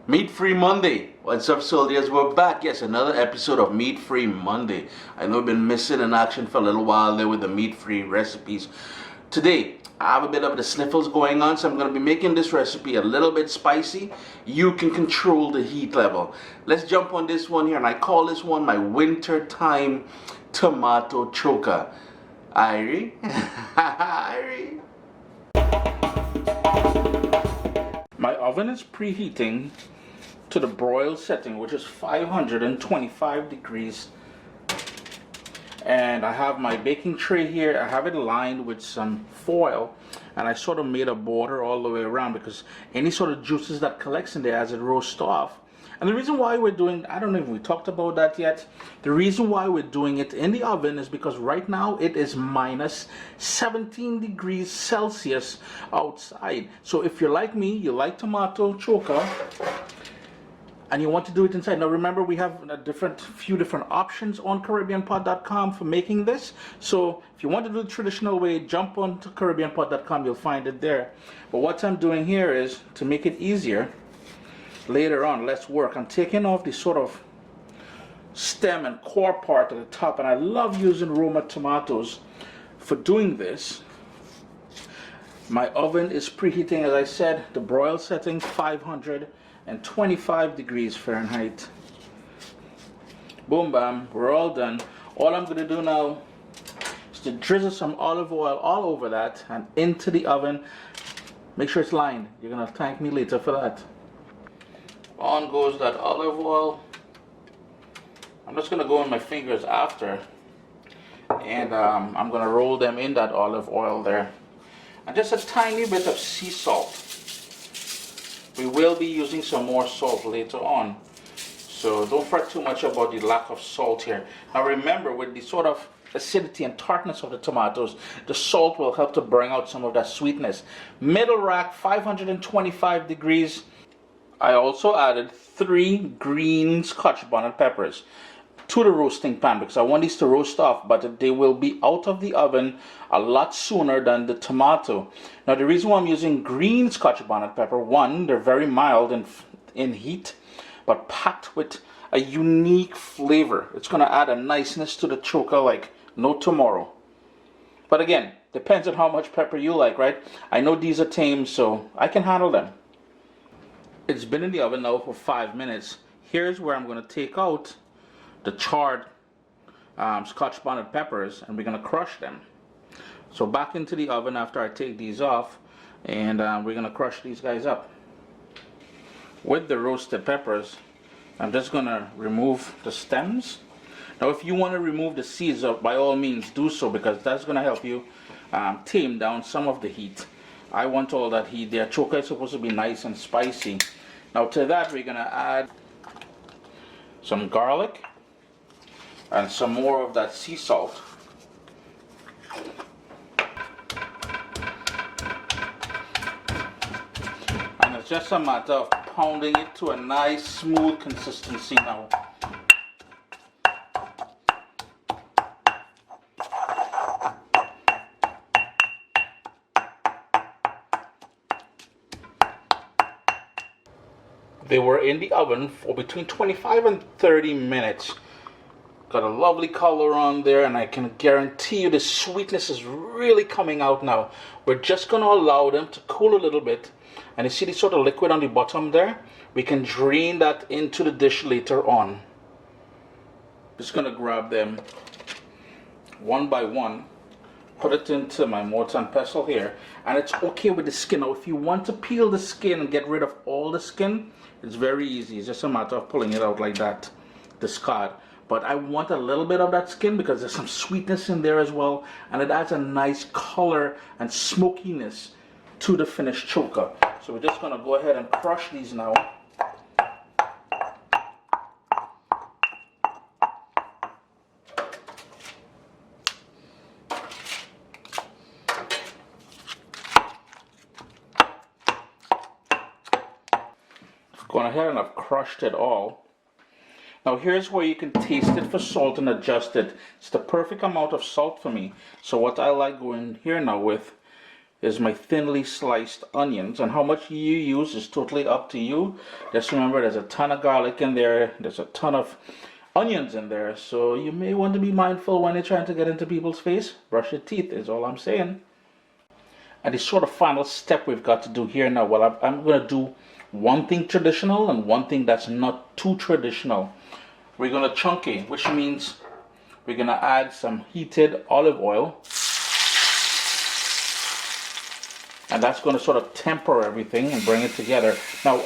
Meat Free Monday. What's up, soldiers? We're back. Yes, another episode of Meat Free Monday. I know we've been missing in action for a little while there with the meat free recipes. Today, I have a bit of the sniffles going on, so I'm going to be making this recipe a little bit spicy. You can control the heat level. Let's jump on this one here, and I call this one my winter time tomato choka. Irie? Irie? My oven is preheating to the broil setting, which is 525 degrees. And I have my baking tray here. I have it lined with some foil, and I sort of made a border all the way around because any sort of juices that collects in there as it roasts off. And the reason why we're doing, I don't know if we talked about that yet, the reason why we're doing it in the oven is because right now it is minus 17 degrees Celsius outside. So if you're like me, you like tomato choka, and you want to do it inside. Now remember, we have a few different options on CaribbeanPot.com for making this. So if you want to do the traditional way, jump on to CaribbeanPot.com, you'll find it there. But what I'm doing here is, to make it easier, later on, let's work. I'm taking off the sort of stem and core part at the top, and I love using Roma tomatoes for doing this. My oven is preheating, as I said, the broil setting 525 degrees Fahrenheit. Boom, bam, we're all done. All I'm going to do now is to drizzle some olive oil all over that and into the oven. Make sure it's lined. You're going to thank me later for that. On goes that olive oil. I'm just going to go in my fingers after, and I'm going to roll them in that olive oil there. And just a tiny bit of sea salt. We will be using some more salt later on, so don't fret too much about the lack of salt here. Now remember, with the sort of acidity and tartness of the tomatoes, the salt will help to bring out some of that sweetness. Middle rack, 525 degrees. I also added 3 green Scotch Bonnet peppers to the roasting pan because I want these to roast off, but they will be out of the oven a lot sooner than the tomato. Now the reason why I'm using green Scotch Bonnet pepper, one, they're very mild in heat, but packed with a unique flavor. It's going to add a niceness to the choka like no tomorrow. But again, depends on how much pepper you like, right? I know these are tame, so I can handle them. It's been in the oven now for 5 minutes. Here's where I'm going to take out the charred Scotch Bonnet peppers, and we're going to crush them. So back into the oven after I take these off, and we're going to crush these guys up. With the roasted peppers, I'm just going to remove the stems. Now if you want to remove the seeds, by all means do so, because that's going to help you tame down some of the heat. I want all that heat there. Choka is supposed to be nice and spicy. Now to that we're going to add some garlic and some more of that sea salt. And it's just a matter of pounding it to a nice smooth consistency now. They were in the oven for between 25 and 30 minutes. Got a lovely color on there, and I can guarantee you the sweetness is really coming out now. We're just going to allow them to cool a little bit. And you see the sort of liquid on the bottom there? We can drain that into the dish later on. Just going to grab them one by one. Put it into my mortar and pestle here. And it's okay with the skin. Now if you want to peel the skin and get rid of all the skin, it's very easy. It's just a matter of pulling it out like that, discard. But I want a little bit of that skin because there's some sweetness in there as well, and it adds a nice color and smokiness to the finished choka. So we're just going to go ahead and crush these now. Gone ahead and I've crushed it all. Now here's where you can taste it for salt and adjust it. It's the perfect amount of salt for me. So what I like going here now with is my thinly sliced onions, and how much you use is totally up to you. Just remember, there's a ton of garlic in there, there's a ton of onions in there, so you may want to be mindful when you're trying to get into people's face. Brush your teeth is all I'm saying. And the sort of final step we've got to do here now, well, I'm going to do one thing traditional and one thing that's not too traditional. We're going to chunky, which means we're going to add some heated olive oil. And that's going to sort of temper everything and bring it together. Now,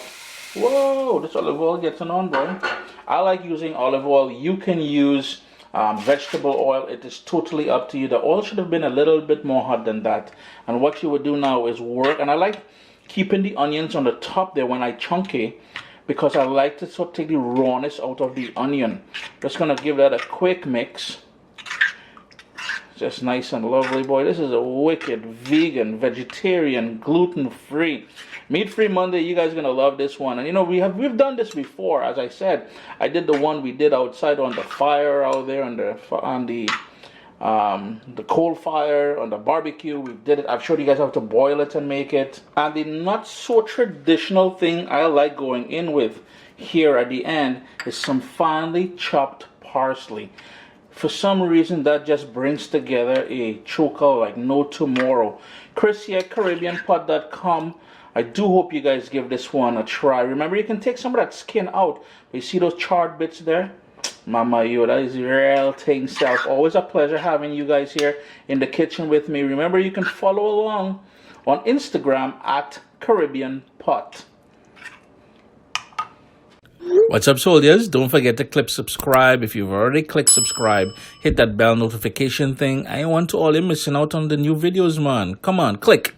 whoa, this olive oil gets on, boy. I like using olive oil. You can use vegetable oil. It is totally up to you. The oil should have been a little bit more hot than that. And what you would do now is work. And I like keeping the onions on the top there when I chunky, because I like to sort of take the rawness out of the onion. Just going to give that a quick mix. Just nice and lovely, boy. This is a wicked vegan, vegetarian, gluten-free, meat-free Monday. You guys are gonna love this one. And you know, we've done this before. As I said, I did the one we did outside on the fire out there on the coal fire, on the barbecue. We did it. I've showed you guys how to boil it and make it. And the not so traditional thing I like going in with here at the end is some finely chopped parsley. For some reason, that just brings together a choka like no tomorrow. Chris here, CaribbeanPot.com. I do hope you guys give this one a try. Remember, you can take some of that skin out. But you see those charred bits there? Mama, yo, that is real thing self. Always a pleasure having you guys here in the kitchen with me. Remember, you can follow along on Instagram at CaribbeanPot. What's up, soldiers? Don't forget to click subscribe. If you've already clicked subscribe, hit that bell notification thing. I want to all you missing out on the new videos, man. Come on, click.